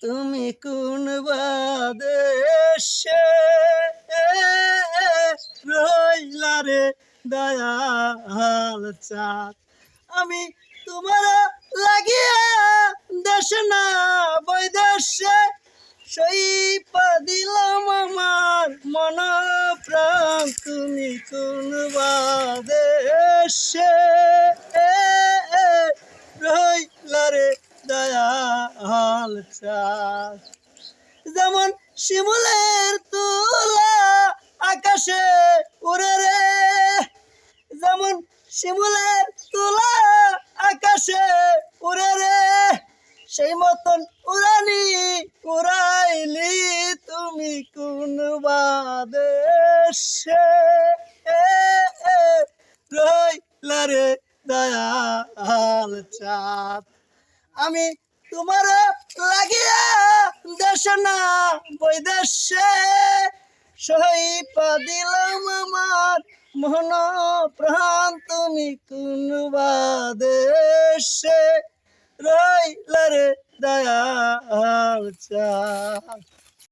তুমি কোন বাদেশে রইলা রে দয়াল চাঁদ। আমি তোমার লাগিয়া দেশ না বৈদেশে সইপা দিলাম আমার মন প্রাণ। তুমি কোন বাদেশে রইলা রে দয়াল চাঁদ। যেমন শিমুলের তুলা আকাশে উড়ে রে, যেমন শিমুলের তুলা আকাশে উড়ে রে, সেই মতন উড়ানি উড়াইলি তুমি কোন বাদেশে রইলা রে দয়াল চাঁদ। আমি তোমার লাগিয়া দেশ না বৈদেশে সইপা দিলাম আমার মন প্রাণ। তুমি কোন বাদেশে রইলা রে দয়াল চাঁদ।